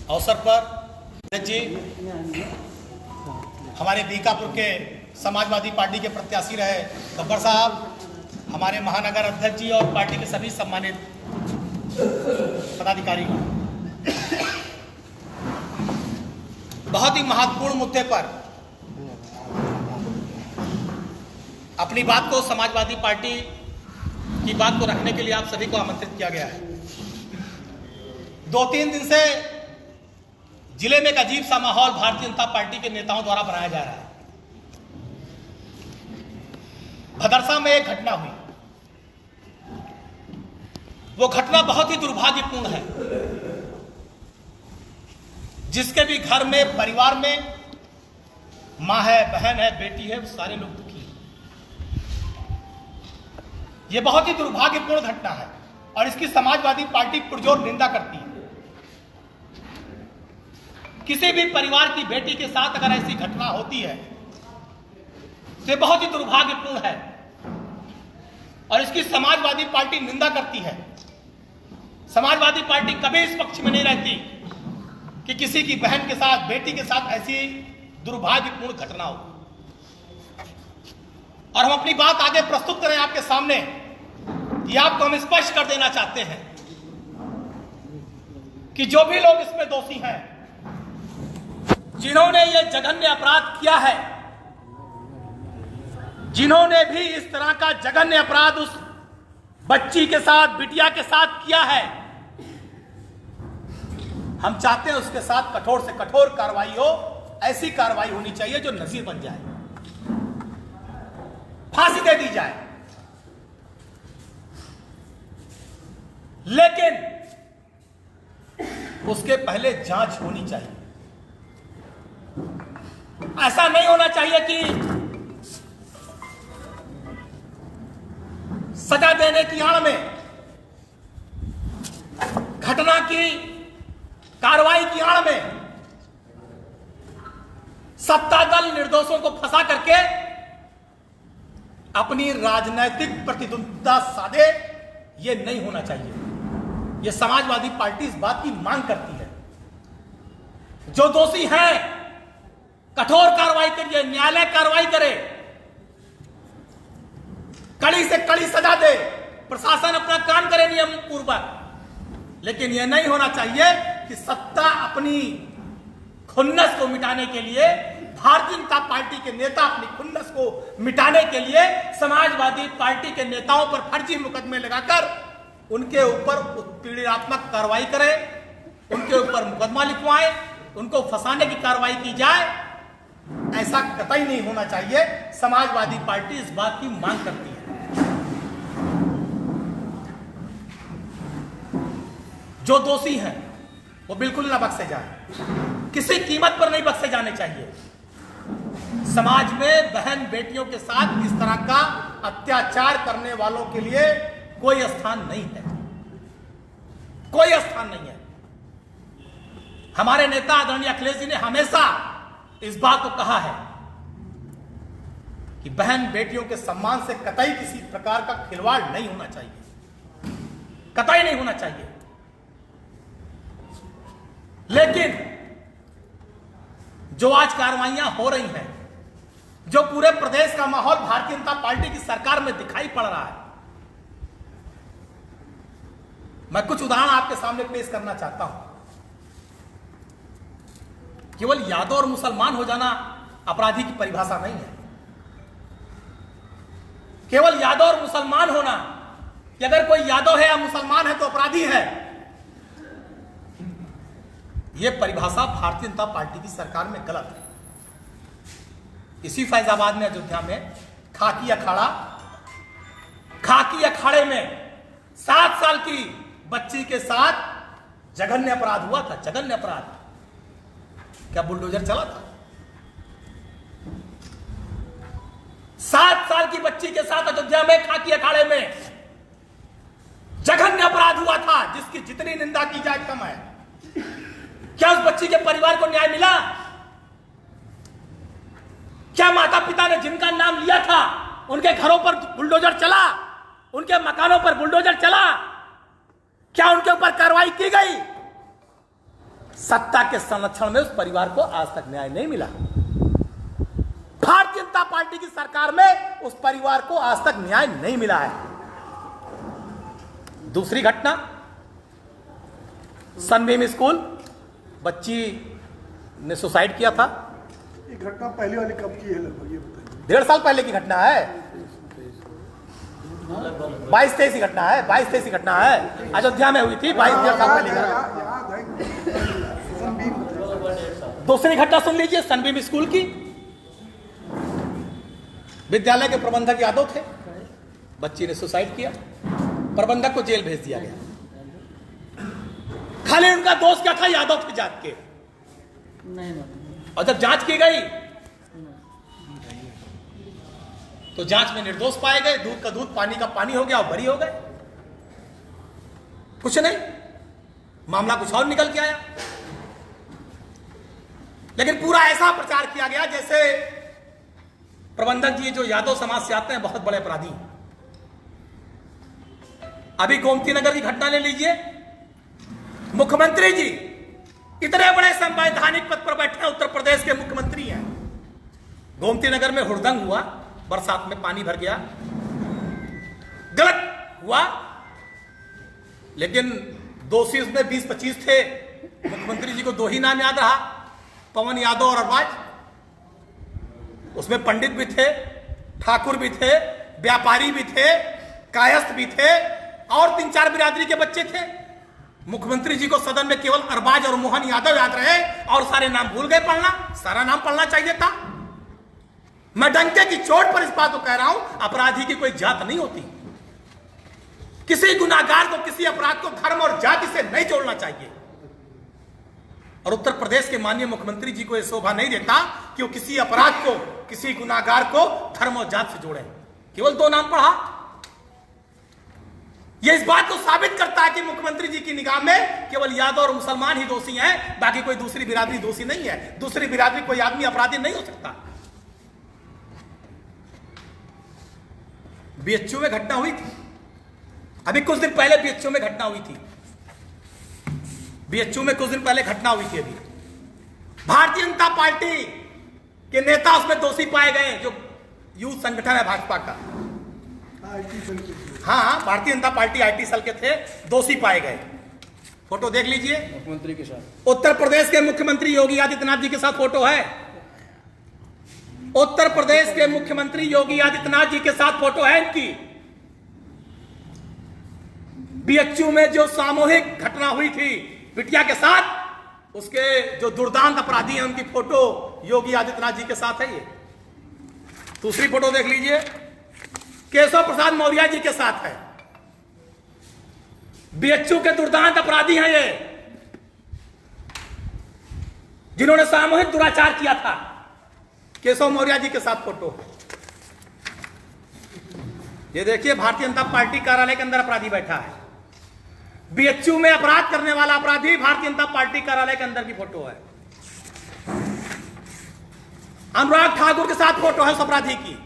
अवसर पर जी हमारे बीकापुर के समाजवादी पार्टी के प्रत्याशी रहे गब्बर साहब, हमारे महानगर अध्यक्ष जी और पार्टी के सभी सम्मानित पदाधिकारी, बहुत ही महत्वपूर्ण मुद्दे पर अपनी बात को समाजवादी पार्टी की बात को रखने के लिए आप सभी को आमंत्रित किया गया है। 2-3 दिन से जिले में एक अजीब सा माहौल भारतीय जनता पार्टी के नेताओं द्वारा बनाया जा रहा है। भदरसा में एक घटना हुई, वो घटना बहुत ही दुर्भाग्यपूर्ण है। जिसके भी घर में, परिवार में मां है, बहन है, बेटी है, सारे लोग दुखी हैं। ये बहुत ही दुर्भाग्यपूर्ण घटना है और इसकी समाजवादी पार्टी पुरजोर निंदा करती है। किसी भी परिवार की बेटी के साथ अगर ऐसी घटना होती है तो ये बहुत ही दुर्भाग्यपूर्ण है और इसकी समाजवादी पार्टी निंदा करती है। समाजवादी पार्टी कभी इस पक्ष में नहीं रहती कि किसी की बहन के साथ, बेटी के साथ ऐसी दुर्भाग्यपूर्ण घटना हो। और हम अपनी बात आगे प्रस्तुत करें आपके सामने कि आपको हम स्पष्ट कर देना चाहते हैं कि जो भी लोग इसमें दोषी हैं, जिन्होंने ये जघन्य अपराध किया है, जिन्होंने भी इस तरह का जघन्य अपराध उस बच्ची के साथ, बिटिया के साथ किया है, हम चाहते हैं उसके साथ कठोर से कठोर कार्रवाई हो। ऐसी कार्रवाई होनी चाहिए जो नजीर बन जाए, फांसी दे दी जाए। लेकिन उसके पहले जांच होनी चाहिए। ऐसा नहीं होना चाहिए कि सजा देने की आड़ में, घटना की कार्रवाई की आड़ में सत्ता दल निर्दोषों को फंसा करके अपनी राजनीतिक प्रतिद्वंद्विता साधे। ये नहीं होना चाहिए। ये समाजवादी पार्टी इस बात की मांग करती है। जो दोषी हैं कठोर कार्रवाई करिए, न्यायालय कार्रवाई करे, कड़ी से कड़ी सजा दे, प्रशासन अपना काम करे नियम पूर्वक। लेकिन यह नहीं होना चाहिए कि सत्ता अपनी खुन्नस को मिटाने के लिए, भारतीय जनता पार्टी के नेता अपनी खुन्नस को मिटाने के लिए समाजवादी पार्टी के नेताओं पर फर्जी मुकदमे लगाकर उनके ऊपर उत्पीड़नात्मक कार्रवाई करें, उनके ऊपर मुकदमा लिखवाएं, उनको फंसाने की कार्रवाई की जाए। ऐसा कतई नहीं होना चाहिए। समाजवादी पार्टी इस बात की मांग करती है। जो दोषी हैं वो बिल्कुल ना बख्शे जाए, किसी कीमत पर नहीं बख्शे जाने चाहिए। समाज में बहन बेटियों के साथ इस तरह का अत्याचार करने वालों के लिए कोई स्थान नहीं है, कोई स्थान नहीं है। हमारे नेता आदरणीय अखिलेश जी ने हमेशा इस बात को कहा है कि बहन बेटियों के सम्मान से कतई किसी प्रकार का खिलवाड़ नहीं होना चाहिए, कतई नहीं होना चाहिए। लेकिन जो आज कार्रवाइयां हो रही हैं, जो पूरे प्रदेश का माहौल भारतीय जनता पार्टी की सरकार में दिखाई पड़ रहा है, मैं कुछ उदाहरण आपके सामने पेश करना चाहता हूं। केवल यादव और मुसलमान हो जाना अपराधी की परिभाषा नहीं है। केवल यादव और मुसलमान होना कि अगर कोई यादव है या मुसलमान है तो अपराधी है, यह परिभाषा भारतीय जनता पार्टी की सरकार में गलत है। इसी फैजाबाद में, अयोध्या में खाकी अखाड़े में 7 साल की बच्ची के साथ जघन्य अपराध हुआ था। जघन्य अपराध, क्या बुलडोजर चला था? 7 साल की बच्ची के साथ अयोध्या में खाकी अखाड़े में जघन्य अपराध हुआ था, जिसकी जितनी निंदा की जाए कम है। क्या उस बच्ची के परिवार को न्याय मिला? क्या माता पिता ने जिनका नाम लिया था उनके घरों पर बुलडोजर चला, उनके मकानों पर बुलडोजर चला? क्या उनके ऊपर कार्रवाई की गई? सत्ता के संरक्षण में उस परिवार को आज तक न्याय नहीं मिला। भारतीय जनता पार्टी की सरकार में उस परिवार को आज तक न्याय नहीं मिला है। दूसरी घटना, सनबीम स्कूल, बच्ची ने सुसाइड किया था। ये घटना पहले वाली कब की है लगभग ये बताइए? 1.5 साल पहले की घटना है। 22-23 की घटना है, 22-23 की घटना है, अयोध्या में हुई थी। 22-23 साल पहले। दूसरी घटना सुन लीजिए, सनबीम स्कूल की। विद्यालय के प्रबंधक यादव थे, बच्ची ने सुसाइड किया, प्रबंधक को जेल भेज दिया गया। खाली उनका दोस्त क्या था, यादव थे जात के। और जब जांच की गई तो जांच में निर्दोष पाए गए, दूध का दूध पानी का पानी हो गया और बरी हो गए। कुछ नहीं, मामला कुछ और निकल के आया। लेकिन पूरा ऐसा प्रचार किया गया जैसे प्रबंधक जी जो यादव समाज से आते हैं बहुत बड़े अपराधी। अभी गोमती नगर की घटना ले लीजिए। मुख्यमंत्री जी इतने बड़े संवैधानिक पद पर बैठे हैं, उत्तर प्रदेश के मुख्यमंत्री हैं। गोमती नगर में हुड़दंग हुआ, बरसात में पानी भर गया, गलत हुआ, लेकिन दोषी उसमें 20-25 थे। मुख्यमंत्री जी को 2 ही नाम याद रहा, पवन यादव और अरबाज। उसमें पंडित भी थे, ठाकुर भी थे, व्यापारी भी थे, कायस्थ भी थे और 3-4 बिरादरी के बच्चे थे। मुख्यमंत्री जी को सदन में केवल अरबाज और मोहन यादव याद रहे और सारे नाम भूल गए पढ़ना। सारा नाम पढ़ना चाहिए था। मैं डंके की चोट पर इस बात को कह रहा हूं, अपराधी की कोई जात नहीं होती। किसी गुनाहगार को, किसी अपराध को धर्म और जाति से नहीं जोड़ना चाहिए। और उत्तर प्रदेश के माननीय मुख्यमंत्री जी को यह शोभा नहीं देता कि वो किसी अपराध को, किसी गुनाहगार को धर्म और जात से जोड़े। केवल 2 नाम पढ़ा। यह इस बात को साबित करता है कि मुख्यमंत्री जी की निगाह में केवल यादव और मुसलमान ही दोषी हैं, बाकी कोई दूसरी बिरादरी दोषी नहीं है। दूसरी बिरादरी कोई आदमी अपराधी नहीं हो सकता। बीएचयू में घटना हुई थी, अभी कुछ दिन पहले बीएचयू में घटना हुई थी। बीएचयू में कुछ दिन पहले घटना हुई थी। अभी भारतीय जनता पार्टी के नेता उसमें दोषी पाए गए, जो यूथ संगठन है भाजपा का। हाँ, Bharatiya Janata party IT cell के थे, दोषी पाए गए। फोटो देख लीजिए, मुख्यमंत्री के साथ, उत्तर प्रदेश के मुख्यमंत्री योगी आदित्यनाथ जी के साथ फोटो है। उत्तर प्रदेश के मुख्यमंत्री योगी आदित्यनाथ जी के साथ फोटो है इनकी। बीएचयू में जो सामूहिक घटना हुई थी बिटिया के साथ, उसके जो दुर्दांत अपराधी हैं उनकी फोटो योगी आदित्यनाथ जी के साथ है। ये दूसरी फोटो देख लीजिए, केशव प्रसाद मौर्य जी के साथ है। बीएचयू के दुर्दांत अपराधी हैं ये, जिन्होंने सामूहिक दुराचार किया था। केशव मौर्य जी के साथ फोटो। ये देखिए, भारतीय जनता पार्टी कार्यालय के अंदर अपराधी बैठा है। बीएचयू में अपराध करने वाला अपराधी भारतीय जनता पार्टी कार्यालय के अंदर की फोटो है। अनुराग ठाकुर के साथ फोटो है उस अपराधी की।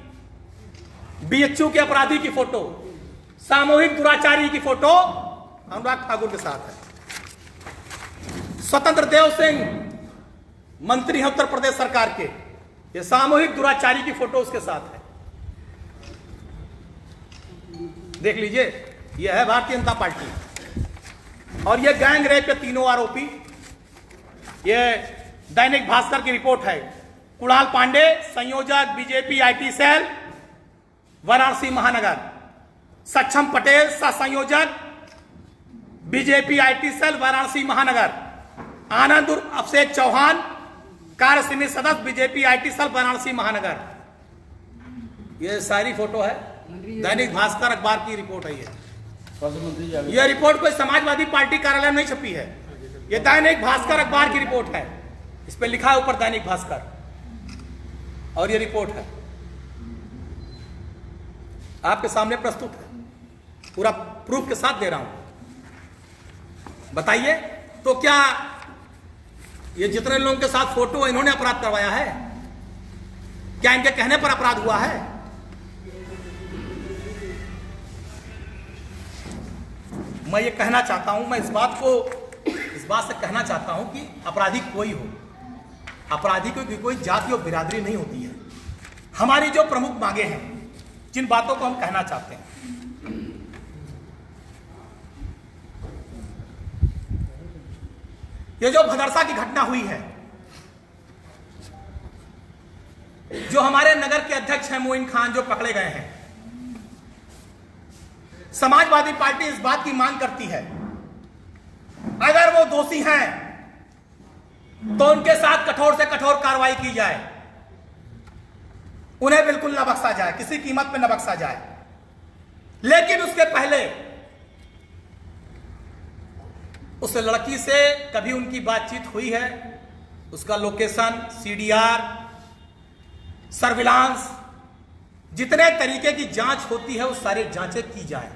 बीएचयू के अपराधी की फोटो, सामूहिक दुराचारी की फोटो अनुराग ठाकुर के साथ है। स्वतंत्र देव सिंह मंत्री हैं उत्तर प्रदेश सरकार के, ये सामूहिक दुराचारी की फोटो उसके साथ है। देख लीजिए, यह है भारतीय जनता पार्टी। और ये गैंग रेप के 3 आरोपी, ये दैनिक भास्कर की रिपोर्ट है। कुणाल पांडे, संयोजक बीजेपी आईटी सेल वाराणसी महानगर। सक्षम पटेल, सह संयोजक बीजेपी आईटी सेल वाराणसी महानगर। आनंद उर्फ अभिषेक चौहान, कार्य समिति सदस्य बीजेपी आईटी सेल वाराणसी महानगर। ये सारी फोटो है, दैनिक भास्कर अखबार की रिपोर्ट है। यह रिपोर्ट कोई समाजवादी पार्टी कार्यालय में नहीं छपी है, यह दैनिक भास्कर अखबार की रिपोर्ट है। इस पे लिखा है ऊपर दैनिक भास्कर, और यह रिपोर्ट है आपके सामने प्रस्तुत है, पूरा प्रूफ के साथ दे रहा हूं। बताइए, तो क्या ये जितने लोगों के साथ फोटो है इन्होंने अपराध करवाया है? क्या इनके कहने पर अपराध हुआ है? मैं ये कहना चाहता हूं, मैं इस बात से कहना चाहता हूं कि अपराधी कोई हो, अपराधी की कोई जाति और बिरादरी नहीं होती है। हमारी जो प्रमुख मांगे हैं, जिन बातों को हम कहना चाहते हैं, ये जो भदरसा की घटना हुई है, जो हमारे नगर के अध्यक्ष हैं मोइन खान जो पकड़े गए हैं, समाजवादी पार्टी इस बात की मांग करती है अगर वो दोषी हैं तो उनके साथ कठोर से कठोर कार्रवाई की जाए, उन्हें बिल्कुल न बख्शा जाए, किसी कीमत पे न बख्शा जाए। लेकिन उसके पहले उस लड़की से कभी उनकी बातचीत हुई है, उसका लोकेशन, सीडीआर, सर्विलांस, जितने तरीके की जांच होती है वो सारे जांचें की जाए।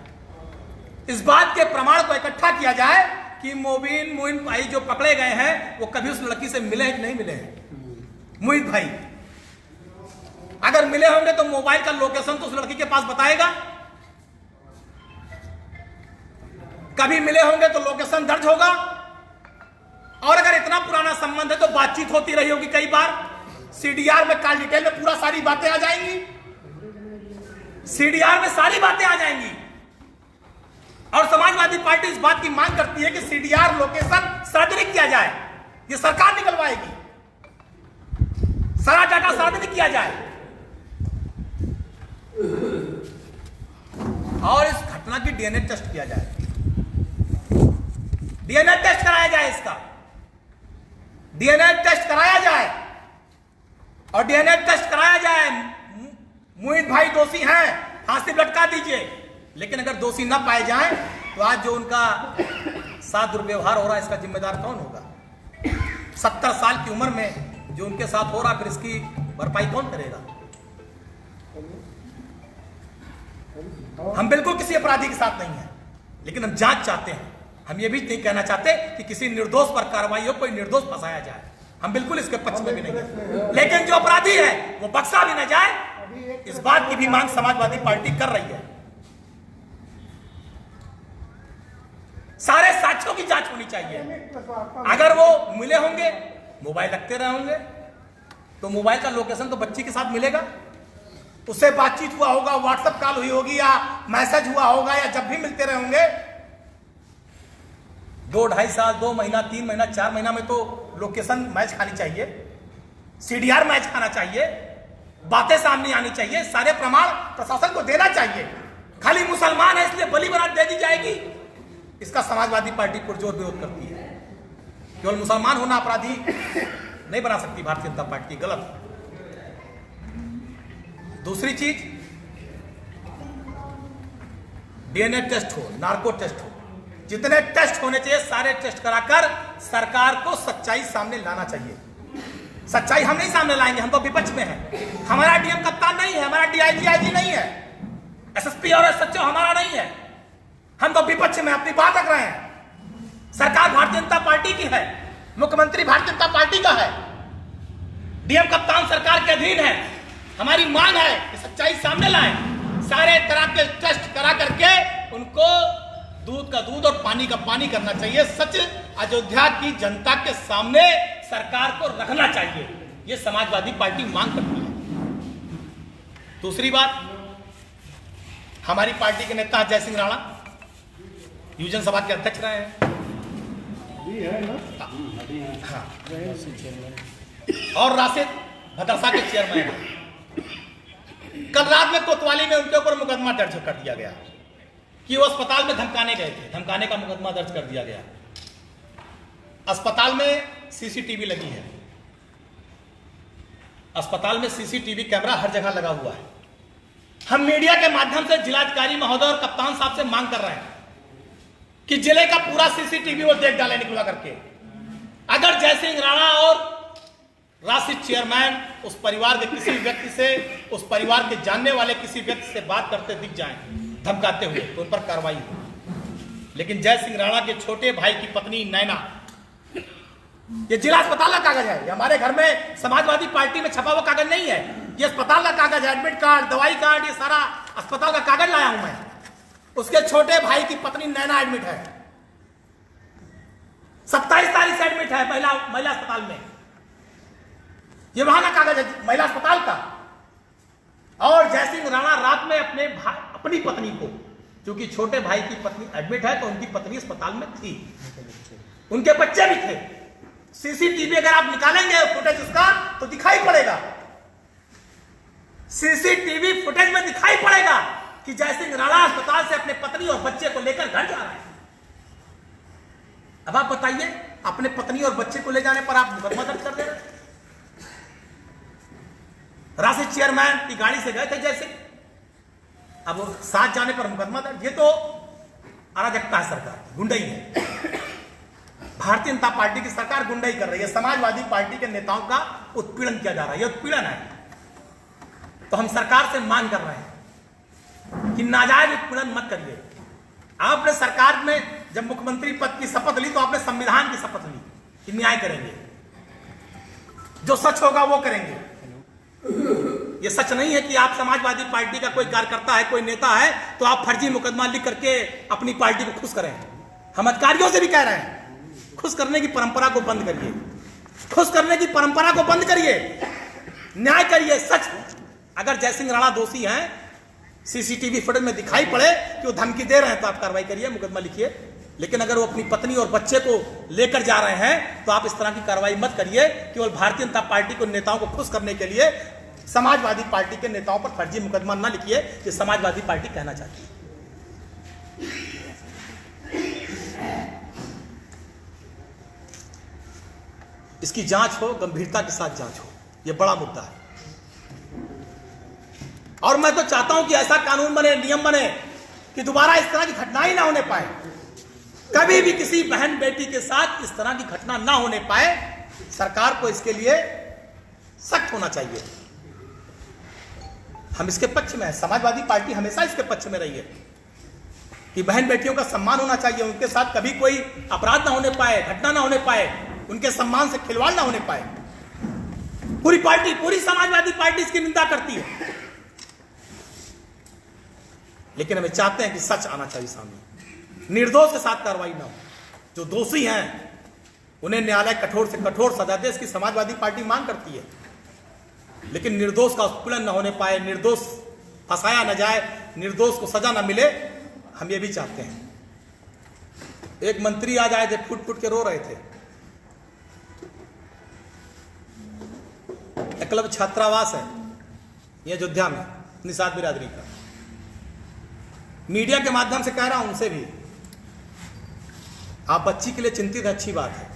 इस बात के प्रमाण को इकट्ठा किया जाए कि मोइन भाई जो पकड़े गए हैं वो कभी उस लड़की से मिले हैं कि नहीं मिले हैं। मोइन भाई अगर मिले होंगे तो मोबाइल का लोकेशन तो उस लड़की के पास बताएगा, कभी मिले होंगे तो लोकेशन दर्ज होगा, और अगर इतना पुराना संबंध है तो बातचीत होती रही होगी कई बार। सीडीआर में कॉल डिटेल में पूरा सारी बातें आ जाएंगी, सीडीआर में सारी बातें आ जाएंगी। और समाजवादी पार्टी इस बात की मांग करती है कि सीडीआर लोकेशन सार्वजनिक किया जाए, ये सरकार निकलवाएगी, सारा डाटा सार्वजनिक किया जाए और इस घटना की डीएनए टेस्ट किया जाए, डीएनए टेस्ट कराया जाए, इसका डीएनए टेस्ट कराया जाए और डीएनए टेस्ट कराया जाए। मोइन भाई दोषी हैं, फांसी लटका दीजिए, लेकिन अगर दोषी ना पाए जाएं तो आज जो उनका साथ दुर्व्यवहार हो रहा है इसका जिम्मेदार कौन होगा? 70 साल की उम्र में जो उनके साथ हो रहा है, फिर इसकी भरपाई कौन करेगा? हम बिल्कुल किसी अपराधी के साथ नहीं है, लेकिन हम जांच चाहते हैं। हम ये भी नहीं कहना चाहते कि किसी निर्दोष पर कार्रवाई हो, कोई निर्दोष फंसाया जाए, हम बिल्कुल इसके पक्ष में भी नहीं है। लेकिन जो अपराधी है वो बख्शा भी न जाए, इस बात की भी मांग समाजवादी पार्टी कर रही है। सारे साक्ष्यों की जांच होनी चाहिए। अगर वो मिले होंगे, मोबाइल रखते रहे होंगे, तो मोबाइल का लोकेशन तो बच्ची के साथ मिलेगा, उससे बातचीत हुआ होगा, व्हाट्सएप कॉल हुई होगी या मैसेज हुआ होगा, या जब भी मिलते रहे होंगे 2-2.5 साल, 2 महीना, 3 महीना, 4 महीना में तो लोकेशन मैच खानी चाहिए, सीडीआर मैच खाना चाहिए, बातें सामने आनी चाहिए, सारे प्रमाण प्रशासन को देना चाहिए। खाली मुसलमान है इसलिए बलि बरात दे दी जाएगी, इसका समाजवादी पार्टी पुरजोर विरोध करती है। केवल मुसलमान होना अपराधी नहीं बना सकती भारतीय जनता पार्टी, गलत। दूसरी चीज, डीएनए टेस्ट हो, नार्को टेस्ट हो, जितने टेस्ट होने चाहिए सारे टेस्ट कराकर सरकार को सच्चाई सामने लाना चाहिए। सच्चाई हम नहीं सामने लाएंगे, हम तो विपक्ष में हैं। हमारा डीएम कप्तान नहीं है, हमारा डीआईजी आईजी नहीं है, एसएसपी और एसएचओ हमारा नहीं है, हम तो विपक्ष में अपनी बात रख रहे हैं। सरकार भारतीय जनता पार्टी की है, मुख्यमंत्री भारतीय जनता पार्टी का है, डीएम कप्तान सरकार के अधीन है। हमारी मांग है कि सच्चाई सामने लाएं, सारे तरह के टेस्ट करा करके उनको दूध का दूध और पानी का पानी करना चाहिए। सच अयोध्या की जनता के सामने सरकार को रखना चाहिए, यह समाजवादी पार्टी मांग करती है। दूसरी बात, हमारी पार्टी के नेता जय सिंह राणा युवजन सभा के अध्यक्ष रहे हैं, हाँ, और राशिद भदरसा के चेयरमैन हैं। कल रात में कोतवाली में उनके ऊपर मुकदमा दर्ज कर दिया गया कि वो अस्पताल में धमकाने गए थे, धमकाने का मुकदमा दर्ज कर दिया गया। अस्पताल में सीसीटीवी लगी है, अस्पताल में सीसीटीवी कैमरा हर जगह लगा हुआ है। हम मीडिया के माध्यम से जिलाधिकारी महोदय और कप्तान साहब से मांग कर रहे हैं कि जिले का पूरा सीसीटीवी वो देख डाले निकलवा करके। अगर जय सिंह राणा और राशिद चेयरमैन उस परिवार के किसी व्यक्ति से, उस परिवार के जानने वाले किसी व्यक्ति से बात करते दिख जाएं धमकाते हुए, तो उन पर कार्रवाई हो। लेकिन जय सिंह राणा के छोटे भाई की पत्नी नैना, ये जिला अस्पताल का कागज है, ये हमारे घर में समाजवादी पार्टी में छपा हुआ कागज नहीं है, ये अस्पताल का कागज है, एडमिट कार्ड, दवाई कार्ड, ये सारा अस्पताल का कागज लाया हूं मैं। उसके छोटे भाई की पत्नी नैना एडमिट है, 27 तारीख से एडमिट है महिला अस्पताल में। ये वहां का कागज है महिला अस्पताल का। और जयसिंह राणा रात में अपनी पत्नी को, क्योंकि छोटे भाई की पत्नी एडमिट है तो उनकी पत्नी अस्पताल में थी, उनके बच्चे भी थे। सीसीटीवी अगर आप निकालेंगे फुटेज उसका तो दिखाई पड़ेगा, सीसीटीवी फुटेज में दिखाई पड़ेगा कि जयसिंह राणा अस्पताल से अपने पत्नी और बच्चे को लेकर घर जा रहा है। अब आप बताइए, अपने पत्नी और बच्चे को ले जाने पर आप मुकदमा दर्ज कर दे रहे हैं। राशि चेयरमैन की गाड़ी से गए थे जैसे, अब साथ जाने पर मुकदमा दर्ज। ये तो अराजकता है सरकार, गुंडाई है। भारतीय जनता पार्टी की सरकार गुंडाई कर रही है, समाजवादी पार्टी के नेताओं का उत्पीड़न किया जा रहा है, यह उत्पीड़न है। तो हम सरकार से मांग कर रहे हैं कि नाजायज उत्पीड़न मत करिए। आपने सरकार में जब मुख्यमंत्री पद की शपथ ली तो आपने संविधान की शपथ ली कि न्याय करेंगे, जो सच होगा वो करेंगे। ये सच नहीं है कि आप समाजवादी पार्टी का कोई कार्यकर्ता है, कोई नेता है तो आप फर्जी मुकदमा लिख करके अपनी पार्टी को खुश करें। हम अधिकारियों से भी कह रहे हैं, खुश करने की परंपरा को बंद करिए, खुश करने की परंपरा को बंद करिए, न्याय करिए। सच अगर जयसिंह राणा दोषी हैं, सीसीटीवी फुटेज में दिखाई पड़े कि वो धमकी दे रहे हैं तो आप कार्रवाई करिए, मुकदमा लिखिए। लेकिन अगर वो अपनी पत्नी और बच्चे को लेकर जा रहे हैं तो आप इस तरह की कार्रवाई मत करिए। केवल भारतीय जनता पार्टी को नेताओं को खुश करने के लिए समाजवादी पार्टी के नेताओं पर फर्जी मुकदमा न लिखिए, ये समाजवादी पार्टी कहना चाहती है। इसकी जांच हो, गंभीरता के साथ जांच हो, यह बड़ा मुद्दा है। और मैं तो चाहता हूं कि ऐसा कानून बने, नियम बने कि दोबारा इस तरह की घटना ही ना होने पाए। कभी भी किसी बहन बेटी के साथ इस तरह की घटना ना होने पाए। सरकार को इसके लिए सख्त होना चाहिए। हम इसके पक्ष में हैं, समाजवादी पार्टी हमेशा इसके पक्ष में रही है कि बहन बेटियों का सम्मान होना चाहिए, उनके साथ कभी कोई अपराध ना होने पाए, घटना ना होने पाए, उनके सम्मान से खिलवाड़ ना होने पाए। पूरी पार्टी, पूरी समाजवादी पार्टी इसकी निंदा करती है। लेकिन हमें चाहते हैं कि सच आना चाहिए सामने, निर्दोष के साथ कार्रवाई ना हो। जो दोषी हैं उन्हें न्यायालय कठोर से कठोर सजा दे, इसकी समाजवादी पार्टी मांग करती है। लेकिन निर्दोष का उत्पीड़न न होने पाए, निर्दोष फंसाया न जाए, निर्दोष को सजा न मिले, हम ये भी चाहते हैं। एक मंत्री आज आए थे, फुट फुट के रो रहे थे। एकलव्य छात्रावास है ये अयोध्या में, निषाद बिरादरी का। मीडिया के माध्यम से कह रहा हूं उनसे भी, आप बच्ची के लिए चिंतित है, अच्छी बात है।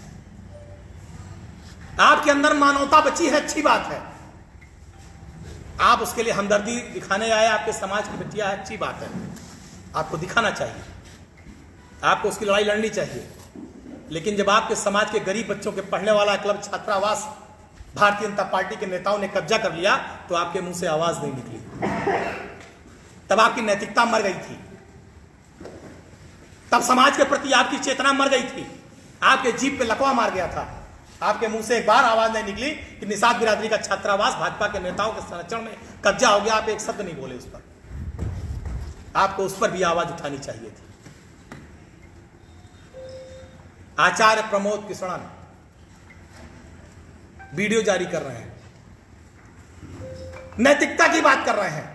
आपके अंदर मानवता बची है, अच्छी बात है। आप उसके लिए हमदर्दी दिखाने आए, आपके समाज की बेटियां है, अच्छी बात है। आपको दिखाना चाहिए, आपको उसकी लड़ाई लड़नी चाहिए। लेकिन जब आपके समाज के गरीब बच्चों के पढ़ने वाला एकलव्य छात्रावास भारतीय जनता पार्टी के नेताओं ने कब्जा कर लिया तो आपके मुंह से आवाज नहीं निकली। तब आपकी नैतिकता मर गई थी, तब समाज के प्रति आपकी चेतना मर गई थी, आपके जीभ पे लकवा मार गया था। आपके मुंह से एक बार आवाज नहीं निकली कि निषाद बिरादरी का छात्रावास भाजपा के नेताओं के संरक्षण में कब्जा हो गया। आप एक शब्द नहीं बोले उस पर, आपको उस पर भी आवाज उठानी चाहिए थी। आचार्य प्रमोद किशोरन वीडियो जारी कर रहे हैं, नैतिकता की बात कर रहे हैं।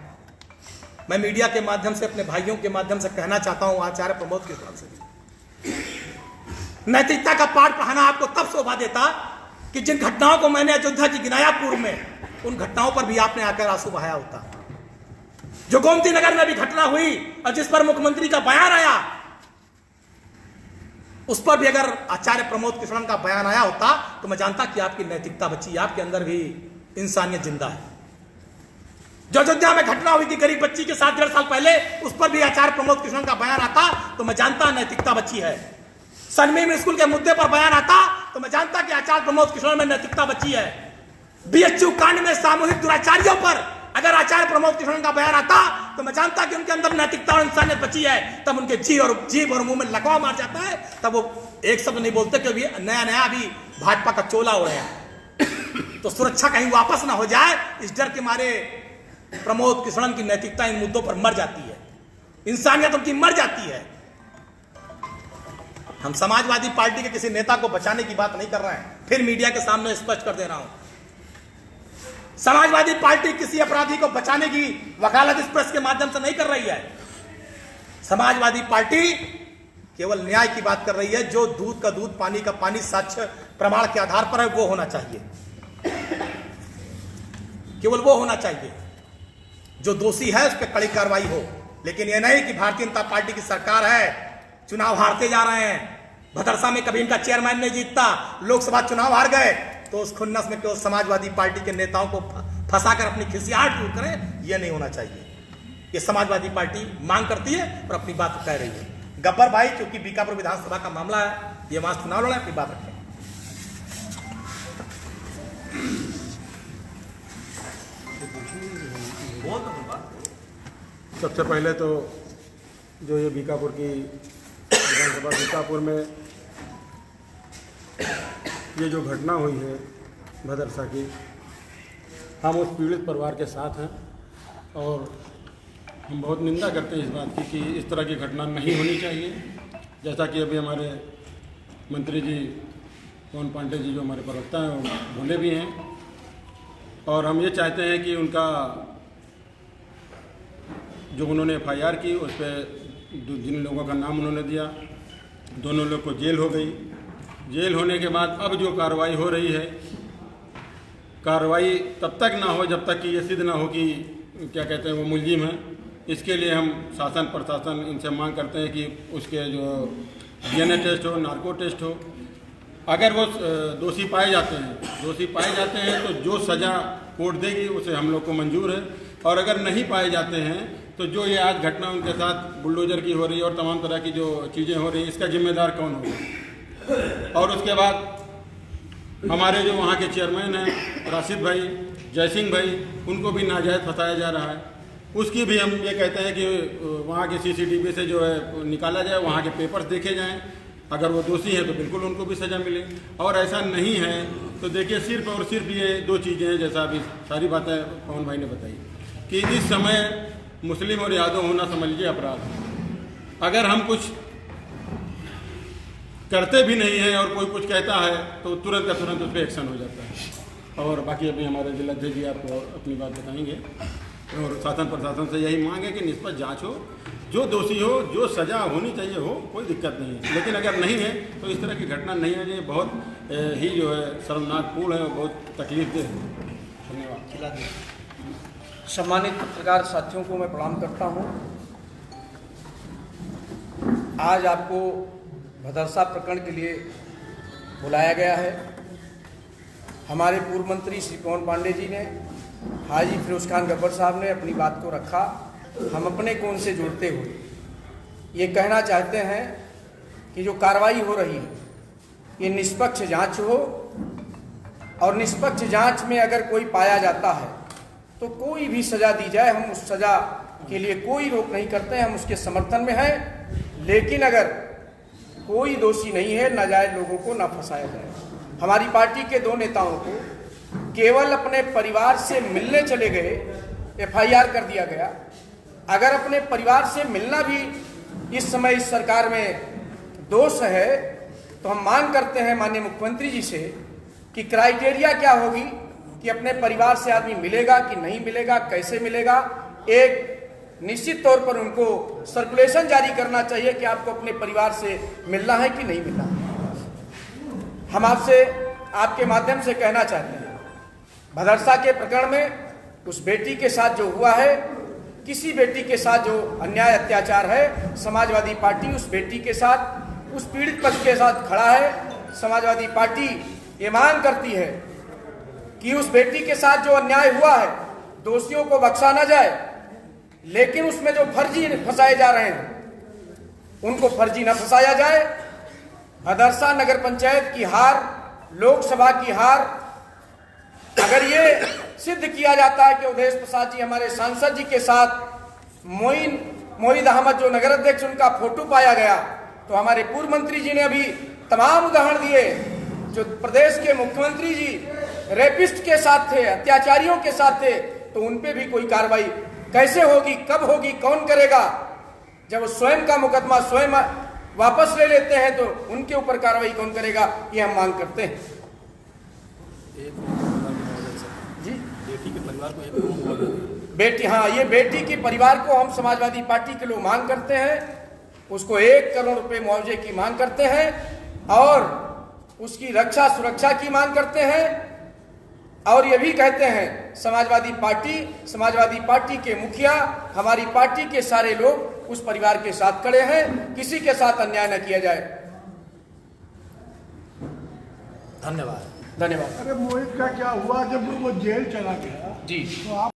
मैं मीडिया के माध्यम से, अपने भाइयों के माध्यम से कहना चाहता हूं आचार्य प्रमोद किशोरन से, नैतिकता का पाठ पढ़ाना आपको तब शोभा देता कि जिन घटनाओं को मैंने अयोध्या की गिनाया पूर्व में, उन घटनाओं पर भी आपने आकर आंसू बहाया होता। जो गोमती नगर में भी घटना हुई और जिस पर मुख्यमंत्री का बयान आया, उस पर भी अगर आचार्य प्रमोद किशोरन का बयान आया होता तो मैं जानता कि आपकी नैतिकता बची, आपके अंदर भी इंसानियत जिंदा है। जो अयोध्या में घटना हुई थी गरीब बच्ची के साथ 1.5 साल पहले, उस पर भी आचार्य प्रमोद किशोरन का बयान आता तो मैं जानता नैतिकता बची है। सनमीम स्कूल के मुद्दे पर बयान आता तो मैं जानता कि आचार्य प्रमोद किशोरन में नैतिकता बची है। बीएचयू कांड में सामूहिक दुराचारियों पर अगर आचार्य प्रमोद किशोरन का बयान आता तो मैं जानता कि उनके अंदर नैतिकता और इंसानियत बची है। तब उनके जीभ और मुंह में लकवा मार जाता है, तब वो एक शब्द नहीं बोलते कि नया नया अभी भाजपा का चोला हो रहा है। तो सुरक्षा कहीं वापस ना हो जाए, इस डर के मारे प्रमोद किशोरन की नैतिकता इन मुद्दों पर मर जाती है, इंसानियत उनकी मर जाती है। हम समाजवादी पार्टी के किसी नेता को बचाने की बात नहीं कर रहे हैं, फिर मीडिया के सामने स्पष्ट कर दे रहा हूं। समाजवादी पार्टी किसी अपराधी को बचाने की वकालत इस प्रेस के माध्यम से नहीं कर रही है। समाजवादी पार्टी केवल न्याय की बात कर रही है। जो दूध का दूध, पानी का पानी साक्ष्य प्रमाण के आधार पर है, वो होना चाहिए, केवल वो होना चाहिए। जो दोषी है उस पर कड़ी कार्रवाई हो, लेकिन यह नहीं कि भारतीय जनता पार्टी की सरकार है, चुनाव हारते जा रहे हैं। भदरसा में कभी इनका चेयरमैन नहीं जीतता, लोकसभा चुनाव हार गए, तो उस खुन्नस में केवल समाजवादी पार्टी के नेताओं को फंसाकर अपनी खिसियाहट दूर करें, यह नहीं होना चाहिए। ये समाजवादी पार्टी मांग करती है और अपनी बात कह रही है। गब्बर भाई, क्योंकि बीकापुर विधानसभा का मामला है, ये वहां चुनाव लड़ा, अपनी बात रखें। सबसे पहले तो जो ये बीकापुर की विधानसभा बीकापुर में ये जो घटना हुई है भदरसा की, हम उस पीड़ित परिवार के साथ हैं और हम बहुत निंदा करते हैं इस बात की कि इस तरह की घटना नहीं होनी चाहिए। जैसा कि अभी हमारे मंत्री जी पवन पांडे जी जो हमारे प्रवक्ता हैं वो बोले भी हैं, और हम ये चाहते हैं कि उनका जो उन्होंने FIR की उस पर जिन लोगों का नाम उन्होंने दिया, दोनों लोग को जेल हो गई। जेल होने के बाद अब जो कार्रवाई हो रही है, कार्रवाई तब तक ना हो जब तक कि ये सिद्ध ना हो कि क्या कहते हैं वो मुलजिम है। इसके लिए हम शासन प्रशासन इनसे मांग करते हैं कि उसके जो DNA टेस्ट हो, नार्को टेस्ट हो। अगर वो दोषी पाए जाते हैं तो जो सज़ा कोर्ट देगी उसे हम लोग को मंजूर है, और अगर नहीं पाए जाते हैं तो जो ये आज घटना उनके साथ बुलडोजर की हो रही है और तमाम तरह की जो चीज़ें हो रही हैं, इसका जिम्मेदार कौन होगा। और उसके बाद हमारे जो वहाँ के चेयरमैन हैं राशिद भाई, जयसिंह भाई, उनको भी नाजायज़ फंसाया जा रहा है। उसकी भी हम ये कहते हैं कि वहाँ के CCTV से जो है निकाला जाए, वहाँ के पेपर्स देखे जाएँ। अगर वो दोषी हैं तो बिल्कुल उनको भी सज़ा मिले, और ऐसा नहीं है तो देखिए सिर्फ और सिर्फ ये दो चीज़ें हैं, जैसा अभी सारी बातें पवन भाई ने बताई कि इस समय मुस्लिम और यादव होना समझ लीजिए अपराध। अगर हम कुछ करते भी नहीं हैं और कोई कुछ कहता है तो तुरंत का तुरंत उस पर एक्शन हो जाता है। और बाकी अभी हमारे जिलाध्यक्ष जी आपको अपनी बात बताएंगे, और शासन प्रशासन से यही मांग है कि निष्पक्ष जांच हो, जो दोषी हो, जो सज़ा होनी चाहिए हो, कोई दिक्कत नहीं है। लेकिन अगर नहीं है तो इस तरह की घटना नहीं है, ये बहुत ही जो है शर्मनाकपूर्ण है और बहुत तकलीफदेह है। धन्यवाद। सम्मानित पत्रकार साथियों को मैं प्रणाम करता हूं। आज आपको भदरसा प्रकरण के लिए बुलाया गया है। हमारे पूर्व मंत्री श्री पवन पांडे जी ने, हाजी फिरोज खान गब्बर साहब ने अपनी बात को रखा। हम अपने को उनसे जोड़ते हुए ये कहना चाहते हैं कि जो कार्रवाई हो रही है ये निष्पक्ष जांच हो, और निष्पक्ष जांच में अगर कोई पाया जाता है तो कोई भी सज़ा दी जाए, हम उस सज़ा के लिए कोई रोक नहीं करते हैं, हम उसके समर्थन में हैं। लेकिन अगर कोई दोषी नहीं है, नाजायज लोगों को ना फंसाया जाए। हमारी पार्टी के दो नेताओं को केवल अपने परिवार से मिलने चले गए FIR कर दिया गया। अगर अपने परिवार से मिलना भी इस समय इस सरकार में दोष है तो हम मांग करते हैं माननीय मुख्यमंत्री जी से कि क्राइटेरिया क्या होगी कि अपने परिवार से आदमी मिलेगा कि नहीं मिलेगा, कैसे मिलेगा। एक निश्चित तौर पर उनको सर्कुलेशन जारी करना चाहिए कि आपको अपने परिवार से मिलना है कि नहीं मिलना है। हम आपसे आपके माध्यम से कहना चाहते हैं, भदरसा के प्रकरण में उस बेटी के साथ जो हुआ है, किसी बेटी के साथ जो अन्याय अत्याचार है, समाजवादी पार्टी उस बेटी के साथ, उस पीड़ित पक्ष के साथ खड़ा है। समाजवादी पार्टी ये मांग करती है कि उस बेटी के साथ जो अन्याय हुआ है, दोषियों को बख्शा ना जाए, लेकिन उसमें जो फर्जी फंसाए जा रहे हैं उनको फर्जी ना फंसाया जाए। भदरसा नगर पंचायत की हार, लोकसभा की हार, अगर ये सिद्ध किया जाता है कि अवधेश प्रसाद जी हमारे सांसद जी के साथ मोहिद अहमद जो नगर अध्यक्ष उनका फोटो पाया गया, तो हमारे पूर्व मंत्री जी ने अभी तमाम उदाहरण दिए। जो प्रदेश के मुख्यमंत्री जी रेपिस्ट के साथ थे, अत्याचारियों के साथ थे, तो उन पे भी कोई कार्रवाई कैसे होगी, कब होगी, कौन करेगा? जब स्वयं का मुकदमा स्वयं वापस ले लेते हैं तो उनके ऊपर कार्रवाई कौन करेगा, ये हम मांग करते हैं। जी बेटी के परिवार को एक बेटी, हाँ, ये बेटी के परिवार को हम समाजवादी पार्टी के लोग मांग करते हैं, उसको 1 करोड़ रुपए मुआवजे की मांग करते हैं और उसकी रक्षा सुरक्षा की मांग करते हैं। और ये भी कहते हैं समाजवादी पार्टी के मुखिया, हमारी पार्टी के सारे लोग उस परिवार के साथ खड़े हैं, किसी के साथ अन्याय न किया जाए। धन्यवाद। धन्यवाद। अरे मोहित का क्या हुआ जब वो जेल चला गया जी तो आप